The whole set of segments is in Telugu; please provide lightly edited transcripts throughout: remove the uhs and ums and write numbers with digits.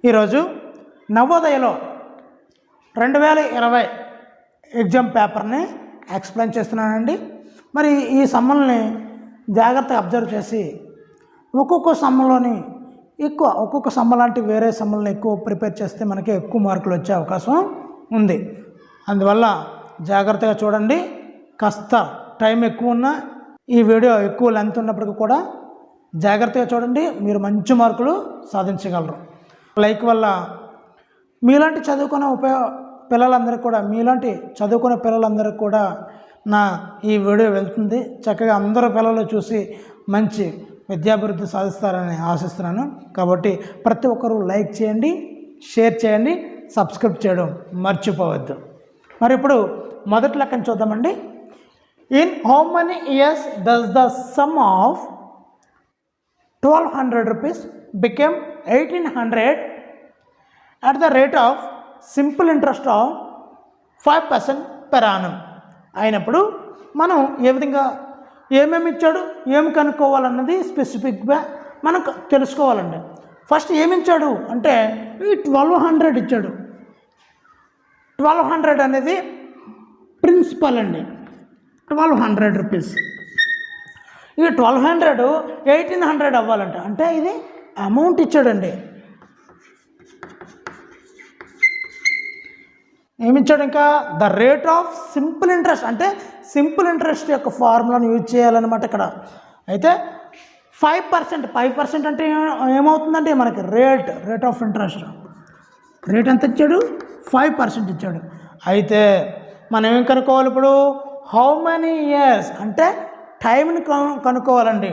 ఈరోజు నవోదయలో 2020 ఎగ్జామ్ పేపర్ని ఎక్స్ప్లెయిన్ చేస్తున్నానండి. మరి ఈ సమ్మల్ని జాగ్రత్తగా అబ్జర్వ్ చేసి ఒక్కొక్క సమ్మలోని ఒక్కొక్క సమ్మ లాంటి వేరే సమ్మల్ని ఎక్కువ ప్రిపేర్ చేస్తే మనకి ఎక్కువ మార్కులు వచ్చే అవకాశం ఉంది. అందువల్ల జాగ్రత్తగా చూడండి. కాస్త టైం ఎక్కువ ఉన్న ఈ వీడియో ఎక్కువ లెంత్ ఉన్నప్పటికీ కూడా జాగ్రత్తగా చూడండి, మీరు మంచి మార్కులు సాధించగలరు. లైక్ వల్ల మీలాంటి చదువుకునే పిల్లలందరికీ కూడా నా ఈ వీడియో వెళ్తుంది. చక్కగా అందరూ పిల్లలు చూసి మంచి విద్యాభివృద్ధి సాధిస్తారని ఆశిస్తున్నాను. కాబట్టి ప్రతి ఒక్కరూ లైక్ చేయండి, షేర్ చేయండి, సబ్స్క్రైబ్ చేయడం మర్చిపోవద్దు. మరి ఇప్పుడు మొదటి లెక్కను చూద్దామండి. In how many years does the sum of 1200 rupees became 1800 at the rate of simple interest of 5% per annum అయినప్పుడు మనం ఏ విధంగా ఏమేమి ఇచ్చాడు, ఏమి కనుక్కోవాలన్నది స్పెసిఫిక్గా మనకు తెలుసుకోవాలండి. ఫస్ట్ ఏమి ఇచ్చాడు అంటే 1200 ఇచ్చాడు. 1200 అనేది ప్రిన్సిపల్ అండి, 1200 రూపీస్. ఈ 1200 1800 అవ్వాలంట, అంటే ఇది అమౌంట్ ఇచ్చాడండి. ఏమిచ్చాడు ఇంకా? The rate of simple interest, అంటే సింపుల్ ఇంట్రెస్ట్ యొక్క ఫార్ములాను యూజ్ చేయాలన్నమాట ఇక్కడ. అయితే 5% అంటే ఏమవుతుందంటే మనకి రేట్ ఆఫ్ ఇంట్రెస్ట్ రేట్ ఎంత ఇచ్చాడు? 5% ఇచ్చాడు. అయితే మనం ఏం కనుక్కోవాలి ఇప్పుడు? హౌ మెనీ ఇయర్స్ అంటే టైంని కనుక్కోవాలండి.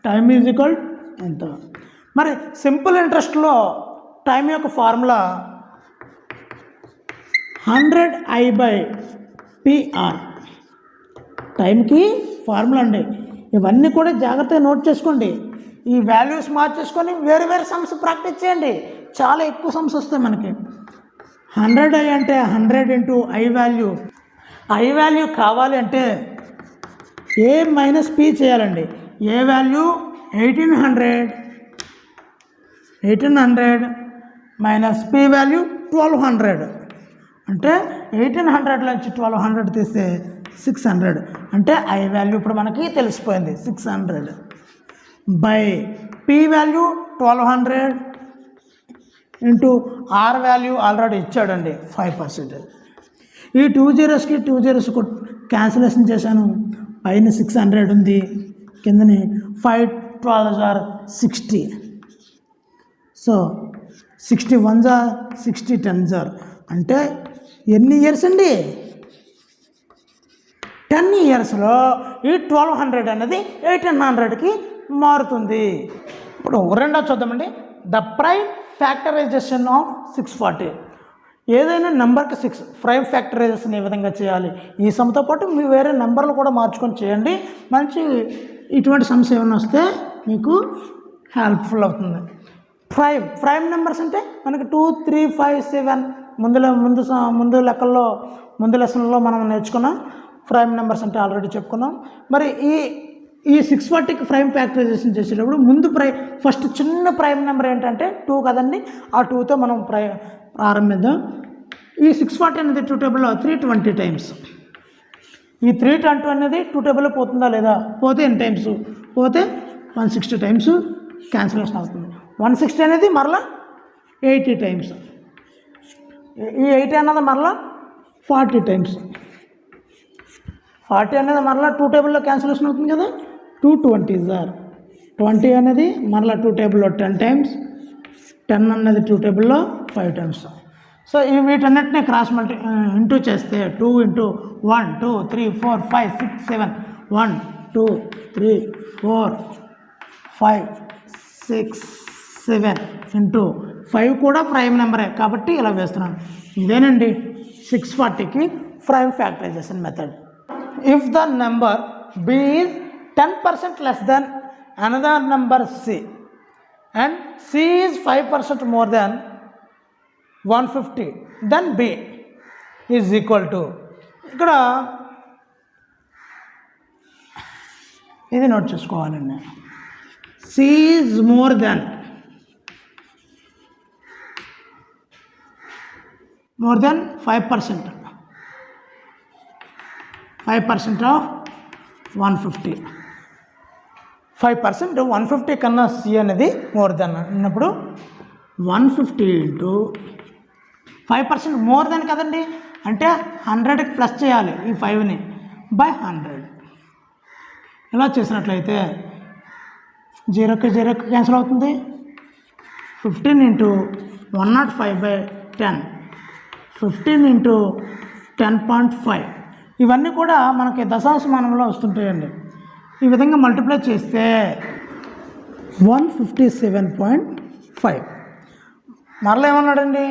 టైం ఈజ్ ఈక్వల్ ఎంత? మరి సింపుల్ ఇంట్రెస్ట్లో టైం యొక్క ఫార్ములా 100I/PR. టైంకి ఫార్ములా అండి. ఇవన్నీ కూడా జాగ్రత్తగా నోట్ చేసుకోండి. ఈ వాల్యూస్ మార్చేసుకొని వేరే సమ్స్ ప్రాక్టీస్ చేయండి. చాలా ఎక్కువ సమ్స్ వస్తాయి మనకి. 100I అంటే 100 × I వాల్యూ. I వాల్యూ కావాలి అంటే A - P చేయాలండి. A value 1800 - P value 1200. అంటే 1800 నుంచి 1200 తీస్తే 600. అంటే I వాల్యూ ఇప్పుడు మనకి తెలిసిపోయింది 600 by P value 1200 into R value already ఇచ్చాడండి 5%. ఈ 2 zeros క్యాన్సిలేషన్ చేశాను. పైన 600 ఉంది, కిందని 5 12s are 60. So 60 1s are 60 10s are అంటే ఎన్ని ఇయర్స్ అండి? 10 ఇయర్స్లో ఈ 1200 అనేది 1800కి మారుతుంది. ఇప్పుడు రెండో చూద్దామండి. The prime factorisation of 640. ఏదైనా నెంబర్కి 6 ప్రైమ్ ఫ్యాక్టరైజేషన్ ఏ విధంగా చేయాలి, ఈ సమ్తో పాటు మీ వేరే నెంబర్లు కూడా మార్చుకొని చేయండి. మంచి ఇటువంటి సమ్స్ ఏమైనా వస్తే మీకు హెల్ప్ఫుల్ అవుతుంది. ప్రైమ్ నెంబర్స్ అంటే మనకి 2 3 5 7 ముందు లెసన్లో మనం నేర్చుకున్నాం. ప్రైమ్ నెంబర్స్ అంటే ఆల్రెడీ చెప్పుకున్నాం. మరి ఈ 640కి ప్రైమ్ ఫ్యాక్టరైజేషన్ చేసేటప్పుడు ఫస్ట్ చిన్న ప్రైమ్ నెంబర్ ఏంటంటే 2 కదండి. ఆ 2తో మనం ప్రారంభిద్దాం. ఈ 640 అనేది 2 టేబుల్లో 320 టైమ్స్. ఈ 320 అనేది 2 టేబుల్లో పోతుందా లేదా? పోతే ఎన్ని టైమ్స్? పోతే 160 టైమ్స్ క్యాన్సిలేషన్ అవుతుంది. 160 అనేది మరలా 80 టైమ్స్. ఈ 80 అన్నది మరలా 40 టైమ్స్. 40 అనేది మరలా 2 టేబుల్లో క్యాన్సిలేషన్ అవుతుంది కదా. 220s are 20 అనేది మరలా 2 టేబుల్లో 10 టైమ్స్. 10 అన్నది 2 టేబుల్లో 5 టైమ్స్. సో వీటన్నిటిని క్రాస్ ఇంటూ చేస్తే 2 × 1 2 3 4 5 6 7 1 2 3 4 5 6 7 ఇంటూ 5 కూడా ప్రైమ్ నెంబరే కాబట్టి ఇలా వేస్తున్నాను. ఇదేనండి 640కి prime factorization method. If the number B is 10% less than another number C and C is 5% more than 150, then B is equal to, ఇక్కడ ఇది నోట్ చేసుకోవాలండి. C is more than more than 5%. 5% of 150. 5% 150 కన్నా సి అనేది మోర్ దెన్ అన్నప్పుడు 150 ఇంటూ 5% మోర్ దెన్ కదండి, అంటే 100కి ప్లస్ చేయాలి ఈ 5ని బై 100. ఇలా చేసినట్లయితే 0కి 0కి క్యాన్సిల్ అవుతుంది. 15 ఇంటూ 105/10. 15 ఇంటూ 10.5. ఇవన్నీ కూడా మనకి దశాంశ మానంలో వస్తుంటాయండి. ఈ విధంగా మల్టిప్లై చేస్తే 157.5. మరలా ఏమన్నాడండి,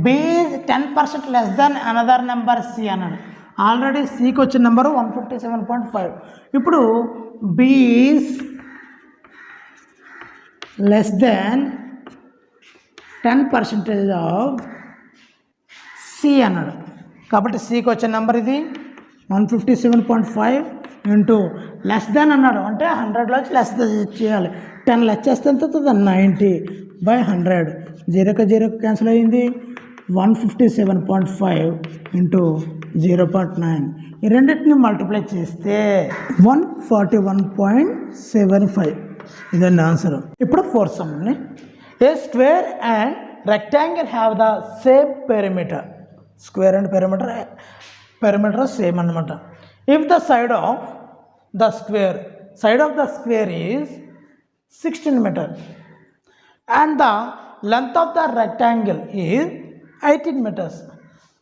B is 10% less than another number C అన్నాడు. ఆల్రెడీ సికి వచ్చిన నెంబరు 157.5. ఇప్పుడు B is less than 10% of C అన్నాడు. కాబట్టి సికి వచ్చిన నెంబర్ ఇది 157.5 ఇంటూ లెస్ దెన్ అన్నాడు, అంటే 100లోంచి లెస్ చేయాలి. 10 లెస్ చేస్తే ఎంత అవుతుంది, 90/100. 0కి 0కి క్యాన్సిల్ అయ్యింది. 157.5 ఇంటూ 0.9. ఈ రెండింటిని మల్టిప్లై చేస్తే 141.75. ఇదండి ఆన్సర్. ఇప్పుడు 4th సమ్ని, a square and rectangle have the same perimeter. Square and perimeter same అన్నమాట. If the side of the square is 16 meter and the length of the rectangle is 18 meters,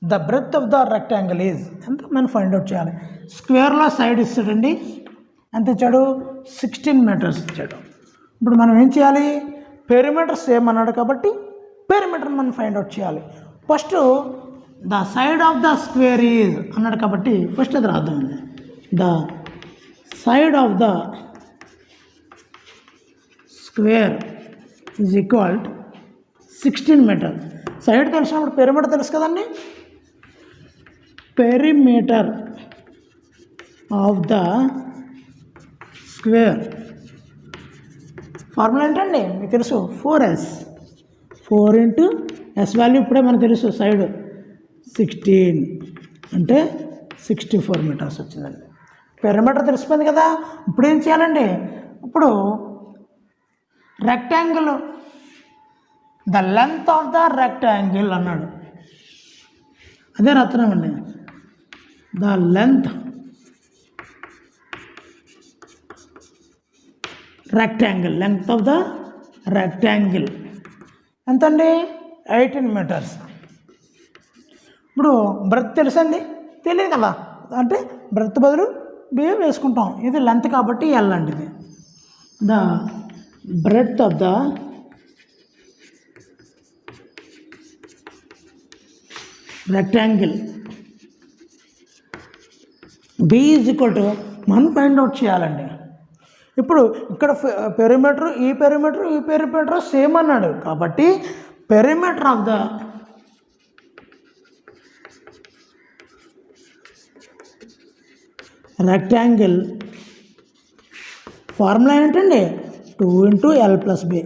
the breadth of the rectangle is ఎంత మనం ఫైండ్ అవుట్ చేయాలి. స్క్వేర్లో సైడ్ ఇస్తాడండి, ఎంత ఇచ్చాడు, 16 meters ఇచ్చాడు. ఇప్పుడు మనం ఏం చేయాలి, పెరిమీటర్ సేమ్ అన్నాడు కాబట్టి పెరిమీటర్ మనం ఫైండ్ అవుట్ చేయాలి. First the side of the square is అన్నాడు కాబట్టి ఫస్ట్ అది రాద్దామండి. The side of the square is equal 16 meter. సైడ్ తెలిసినప్పుడు పెరిమీటర్ తెలుసు కదండి. Perimeter of the square formula ఏంటండి మీకు తెలుసు, 4s. 4 ఇంటూ ఎస్ వాల్యూ ఇప్పుడే మనకు తెలుసు, సైడ్ 16 అంటే 64 meters వచ్చిందండి. పెరిమీటర్ తెలిసిపోయింది కదా. ఇప్పుడు ఏం చేయాలండి, ఇప్పుడు rectangle the length of the rectangle అన్నాడు, అదే రాత్రమండి. The length length of the rectangle ఎంతండి, 18 meters. ఇప్పుడు బ్రెత్ తెలుసండి, తెలియదు కదా, అంటే బ్రెత్ బదులు బి వేసుకుంటాం. ఇది లెంత్ కాబట్టి ఎల్ అండి. ఇది the breadth of the rectangle B is equal to మనం ఫైండ్ అవుట్ చేయాలండి. ఇప్పుడు ఇక్కడ పెరిమీటర్ ఈ పెరిమీటర్ సేమ్ అన్నాడు కాబట్టి perimeter of the rectangle formula ఏంటండి, 2 ఇంటూ ఎల్ ప్లస్ బి.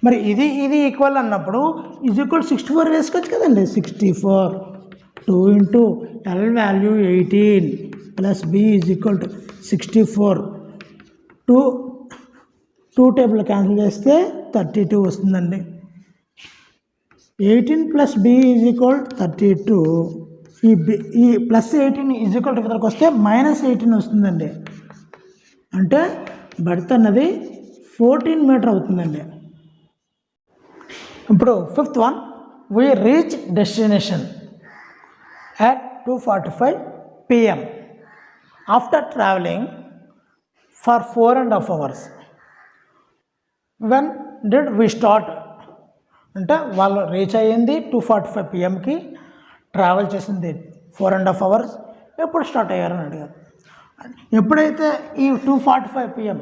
మరి ఇది ఈక్వల్ అన్నప్పుడు ఈజ్ ఈక్వల్ 64 వేసుకోవచ్చు కదండి. 64 2 into L value 18 plus B is equal to 64. 2 table cancel చేస్తే 32 వస్తుందండి. 18 ప్లస్ బి ఈజ్ ఈక్వల్ 32. ఈ ప్లస్ 18 ఈజ్ ఈక్వల్ టు ఇక్కడికి వస్తే -18 వస్తుందండి. అంటే బెర్త్ అన్నది 14 meter అవుతుందండి. ఇప్పుడు 5th one, we reach destination at 2:45 PM after traveling for 4.5 hours. When did we start? అంటే వాళ్ళు రీచ్ అయ్యింది 2:45 PMకి, ట్రావెల్ చేసింది 4.5 hours. ఎప్పుడు స్టార్ట్ అయ్యారని అడిగారు. ఎప్పుడైతే ఈ 2:45 PM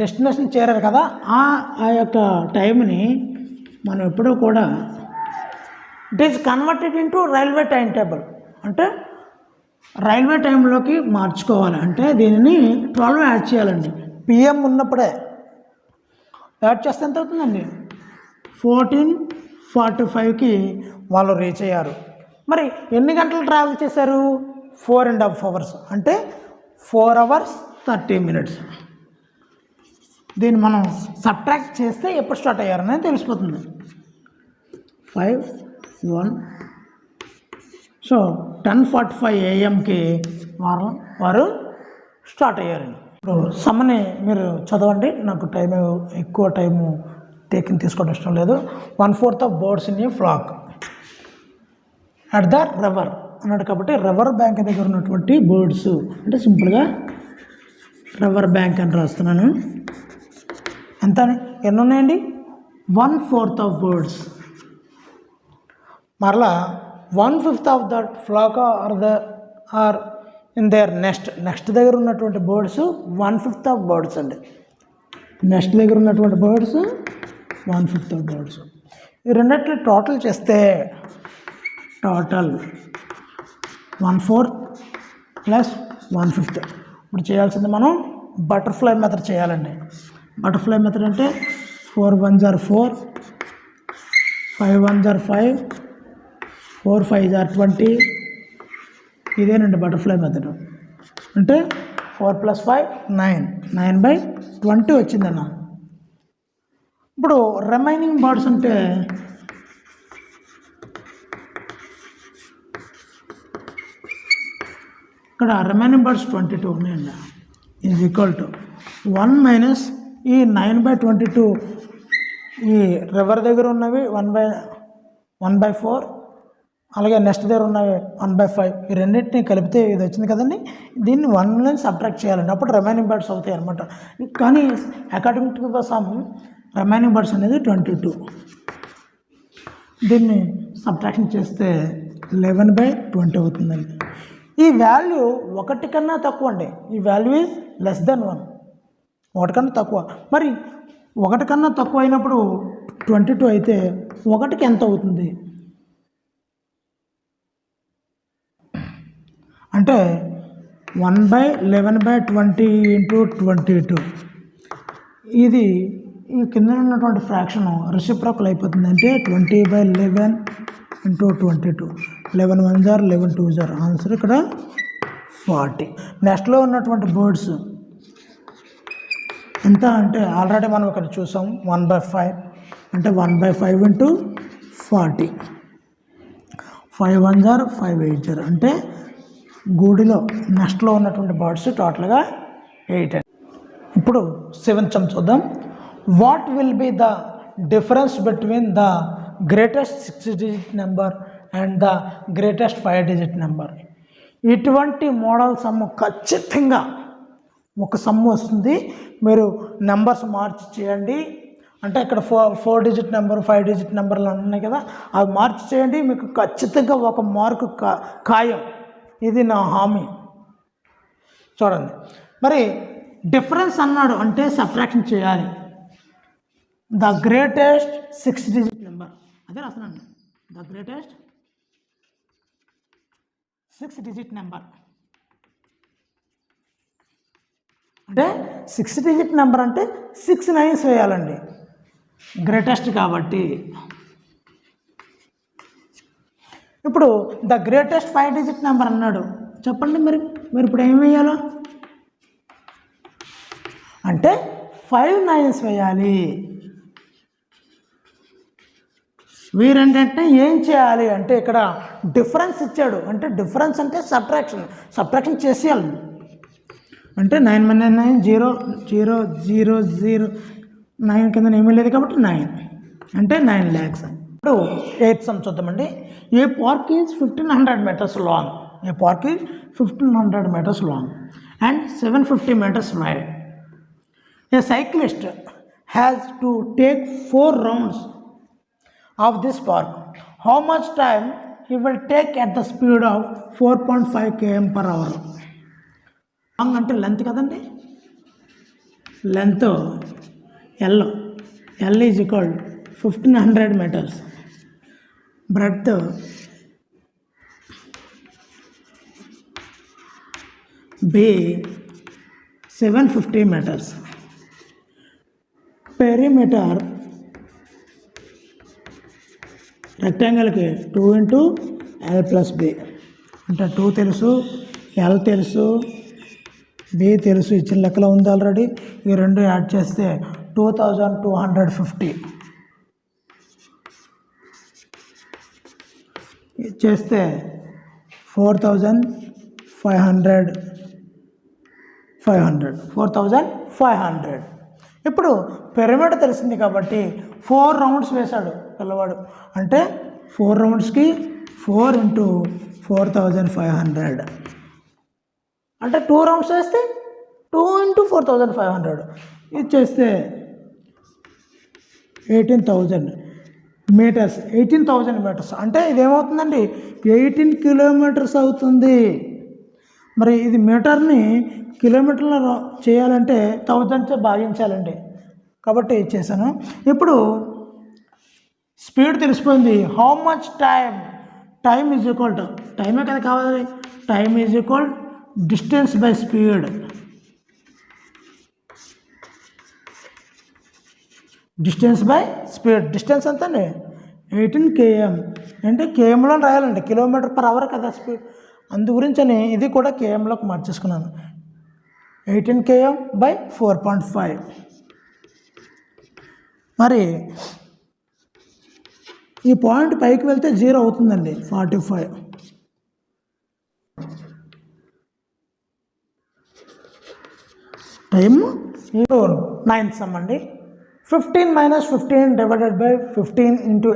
డెస్టినేషన్ చేరారు కదా, ఆ యొక్క టైంని మనం ఎప్పుడూ కూడా it is converted into railway time table, అంటే రైల్వే టైంలోకి మార్చుకోవాలి. అంటే దీనిని 12 యాడ్ చేయాలండి. PM ఉన్నప్పుడే యాడ్ చేస్తే ఎంత అవుతుందండి, 14 7:45కి వాళ్ళు రీచ్ అయ్యారు. మరి ఎన్ని గంటలు ట్రావెల్ చేశారు? 4.5 hours, అంటే 4 hours 30 minutes. దీన్ని మనం సబ్ట్రాక్ట్ చేస్తే ఎప్పుడు స్టార్ట్ అయ్యారనేది తెలిసిపోతుంది. 5 1 సో 10:45 AM వారు స్టార్ట్ అయ్యారండి. ఇప్పుడు సమ్మని మీరు చదవండి, నాకు ఎక్కువ టైము తీసుకోవడం ఇష్టం లేదు. 1/4 of birds in a flock at the river అన్నాడు. కాబట్టి రివర్ బ్యాంక్ దగ్గర ఉన్నటువంటి బర్డ్స్ అంటే సింపుల్గా రివర్ బ్యాంక్ అని రాస్తున్నాను. ఎంత ఎన్ని ఉన్నాయండి? 1/4 of birds. మరలా 1/5 of that flock are in their nest దగ్గర ఉన్నటువంటి బర్డ్స్ 1/5 of birds అండి. నెక్స్ట్ దగ్గర ఉన్నటువంటి బర్డ్స్ 1/5 of birds. ఈ రెండిట్లు టోటల్ చేస్తే టోటల్ 1/4 ప్లస్ 1/5. ఇప్పుడు చేయాల్సింది మనం బటర్ఫ్లై మెథడ్ చేయాలండి. బటర్ఫ్లై మెథడ్ అంటే 4 1s are 4, 5 1s are 5, 4 5s are 20. ఇదేనండి బటర్ఫ్లై మెథడ్. అంటే 4 + 5 9, 9/20 వచ్చిందన్న. ఇప్పుడు రిమైనింగ్ బర్డ్స్ అంటే ఇక్కడ రిమైనింగ్ బర్డ్స్ 22 ఉన్నాయండి. ఈజ్ ఈక్వల్ టు 1 మైనస్ ఈ 9/22, ఈ రివర్ దగ్గర ఉన్నవి 1/4, అలాగే నెక్స్ట్ దగ్గర ఉన్నవి 1/5. ఈ రెండింటిని కలిపితే ఇది వచ్చింది కదండి. దీన్ని 1 నుంచి సబ్ట్రాక్ట్ చేయాలండి, అప్పుడు రిమైనింగ్ బర్డ్స్ అవుతాయి అనమాట. కానీ according to the sum remaining birds అనేది 22. దీన్ని సబ్ట్రాక్షన్ చేస్తే 11/20 అవుతుందండి. ఈ వాల్యూ 1 కన్నా తక్కువ అండి. ఈ వాల్యూ ఈజ్ లెస్ దెన్ 1, 1 కన్నా తక్కువ. మరి 1 కన్నా తక్కువ అయినప్పుడు 22 అయితే 1కి ఎంత అవుతుంది అంటే 1/11/20 × 22. ఇది ఈ కింద ఉన్నటువంటి ఫ్రాక్షన్ రెసిప్రోకల్ అయిపోతుంది. అంటే 20/11 × 22. 11 1s are 11 2s are. Answer ఇక్కడ 40. నెక్స్ట్లో ఉన్నటువంటి బర్డ్స్ ఎంత అంటే ఆల్రెడీ మనం ఇక్కడ చూసాం 1/5, అంటే 1/5 × 40. 5 1s are 5 8s are. అంటే గూడిలో నెక్స్ట్లో ఉన్నటువంటి బర్డ్స్ టోటల్గా 8. ఇప్పుడు 7th సమ్ చూద్దాం. What will be the difference between the greatest 6-digit number and the greatest 5-digit number? ఇటువంటి మోడల్ సమ్ ఖచ్చితంగా ఒక సమ్ వస్తుంది. మీరు నెంబర్స్ మార్చి చేయండి. అంటే ఇక్కడ 4-digit నెంబర్ 5-digit నెంబర్లు ఉన్నాయి కదా, అవి మార్చి చేయండి, మీకు ఖచ్చితంగా 1 మార్కు ఖాయం. ఇది నా హామీ. చూడండి, మరి డిఫరెన్స్ అన్నాడు అంటే సబ్ట్రాక్షన్ చేయాలి. ద గ్రేటెస్ట్ 6-digit నెంబర్ అదే రాస్తున్నాను. ద గ్రేటెస్ట్ 6-digit నెంబర్ అంటే 6-digit నెంబర్ అంటే 6 9s వేయాలండి, గ్రేటెస్ట్ కాబట్టి. ఇప్పుడు ద గ్రేటెస్ట్ 5-digit నెంబర్ అన్నాడు. చెప్పండి మరి ఇప్పుడు ఏం వేయాలో? అంటే 5 9s వేయాలి. వీరేంటంటే ఏం చేయాలి అంటే ఇక్కడ డిఫరెన్స్ ఇచ్చాడు. అంటే డిఫరెన్స్ అంటే సబ్ట్రాక్షన్ చేసేయాలి. అంటే 9 - 9 0 0 0 0 9 కింద ఏమీ లేదు కాబట్టి 9 అంటే 9 lakhs. ఇప్పుడు 8th సమ్ చూద్దామండి. A park is 1500 meters long. A park is 1500 meters long and 750 meters wide. A cyclist has to take 4 rounds of this park. How much time he will take at the speed of 4.5 km/h? Long అంటే లెంత్ కదండి. Length L is equal 1500 meters. Breadth B 750 meters. Perimeter రెక్టాంగిల్కి 2 ఇంటూ L ప్లస్ బి అంటే 2 తెలుసు, L తెలుసు, బి తెలుసు, ఇచ్చిన లెక్కలో ఉంది ఆల్రెడీ. ఈ రెండు యాడ్ చేస్తే 2250 చేస్తే 4500. ఇప్పుడు పిరమిడ్ తెలిసింది కాబట్టి 4 రౌండ్స్ వేశాడు పిల్లవాడు. అంటే 4 రౌండ్స్కి 4 ఇంటూ 4500 అంటే 2 రౌండ్స్ వేస్తే 2 ఇంటూ 4500 ఇది చేస్తే 18,000 మీటర్స్. 18,000 మీటర్స్ అంటే ఇదేమవుతుందండి 18 కిలోమీటర్స్ అవుతుంది. మరి ఇది మీటర్ని కిలోమీటర్లో చేయాలంటే 1000తో భాగించాలండి. కాబట్టి చేశాను. ఇప్పుడు స్పీడ్ తెలిసిపోయింది. How much time is equal to టైమే కదా కావాలి. Time is equal distance by speed. Distance by speed. Distance ఎంత అండి 18 km అంటే కేఎంలో రాయాలండి, కిలోమీటర్ పర్ అవర్ కదా స్పీడ్. అందు గురించి అని ఇది కూడా కేఎంలోకి మార్చేసుకున్నాను. 18 km బై 4.5. మరి ఈ పాయింట్ పైకి వెళ్తే 0 అవుతుందండి 45. టైము 9th సమ్ అండి. 15 - 15 divided by 15 into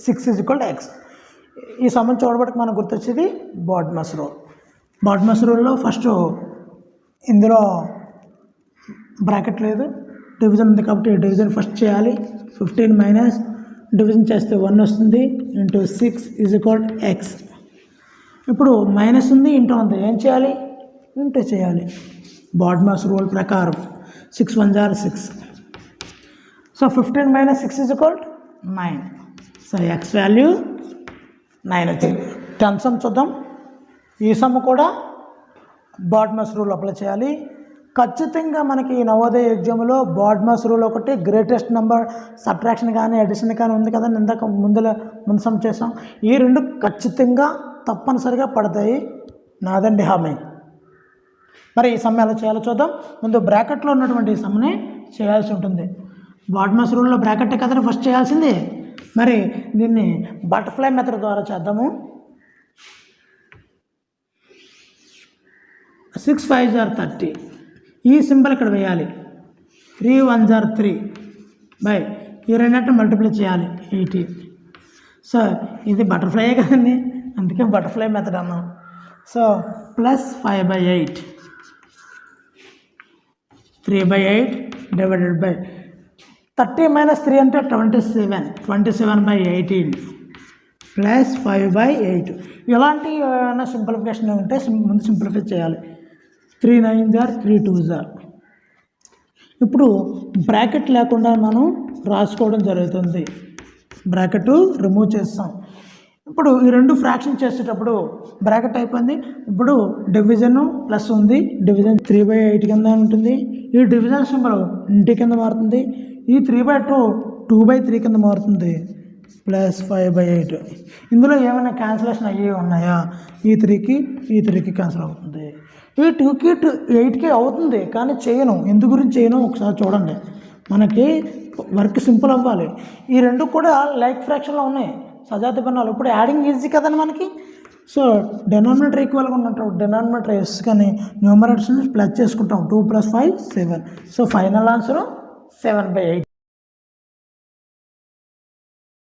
6 is equal to x. ఈ సమ్మని చూడబట్టి మనకు గుర్తొచ్చేది బాడ్మస్ రూల్. బాడ్మస్ రూల్లో ఫస్ట్ ఇందులో బ్రాకెట్ లేదు, డివిజన్ ఉంది కాబట్టి డివిజన్ ఫస్ట్ చేయాలి. 15 మైనస్ డివిజన్ చేస్తే 1 వస్తుంది into 6 is equal to x. ఇప్పుడు మైనస్ ఉంది ఇంటూ ఉంది, ఏం చేయాలి? ఇంటూ చేయాలి. బాడ్మస్ రూల్ ప్రకారం 6 × 1 = 6. So 15 - 6 is equal to 9. So x value 9 వచ్చింది. 10th సమ్ చూద్దాం. ఈ సమ్ కూడా బాడ్మస్ రూల్ అప్లై చేయాలి. ఖచ్చితంగా మనకి నవోదయ ఎగ్జామ్లో బాడ్మస్ రూల్ ఒకటి, గ్రేటెస్ట్ నెంబర్ సబ్ట్రాక్షన్ కానీ అడిషన్ కానీ ఉంది కదా, ఇందాక ముందు సమ్ చేసాం. ఈ రెండు ఖచ్చితంగా తప్పనిసరిగా పడతాయి, నాదండి హామీ. మరి ఈ సమ్ ఎలా చేయాలో చూద్దాం. ముందు బ్రాకెట్లో ఉన్నటువంటి ఈ సమ్ని చేయాల్సి ఉంటుంది. బాడ్మస్ రూల్లో బ్రాకెట్ కదా ఫస్ట్ చేయాల్సింది. మరి దీన్ని బటర్ఫ్లై మెథడ్ ద్వారా చేద్దాము. 6 × 5 = 30. ఈ సింబల్ ఇక్కడ వేయాలి. 3 × 1 = 3 బై ఈ రెండింటిని మల్టిప్లై చేయాలి 18. సో ఇది బటర్ఫ్లైయే కదండి, అందుకే బటర్ఫ్లై మెథడ్ అన్నాం. సో +5/8 3/8 డివైడెడ్ బై 30 - 3 అంటే 27. 27/18 +5/8. ఇలాంటి ఏమైనా సింప్లిఫికేషన్ ఉంటే ముందు సింప్లిఫై చేయాలి. 3 × 9 = 3 × 2 = ఇప్పుడు బ్రాకెట్ లేకుండా మనం రాసుకోవడం జరుగుతుంది. బ్రాకెట్ రిమూవ్ చేస్తాం. ఇప్పుడు ఈ రెండు ఫ్రాక్షన్ చేసేటప్పుడు బ్రాకెట్ అయిపోయింది. ఇప్పుడు డివిజన్ ప్లస్ ఉంది, డివిజన్ 3/8 కింద ఉంటుంది. ఈ డివిజన్ సింబల్ ఇంటి కింద మారుతుంది. ఈ 3/2 2/3 కింద మారుతుంది. +5/8. ఇందులో ఏమైనా క్యాన్సిలేషన్ అయ్యి ఉన్నాయా? ఈ 3కి క్యాన్సిల్ అవుతుంది. ఈ 2కి 8కి అవుతుంది, కానీ చేయను. ఎందు గురించి చేయను ఒకసారి చూడండి. మనకి వర్క్ సింపుల్ అవ్వాలి. ఈ రెండు కూడా లైక్ ఫ్రాక్షన్లో ఉన్నాయి, సజాతి భిన్నాలు. ఇప్పుడు యాడింగ్ ఈజీ కదండి మనకి. సో డెనామినేటర్ ఈక్వల్గా ఉన్నట్టు డెనామినేటర్ ఎస్ కానీ న్యూమరేటర్స్ని ప్లస్ చేసుకుంటాం. 2 + 5 7. So final answer 7/8.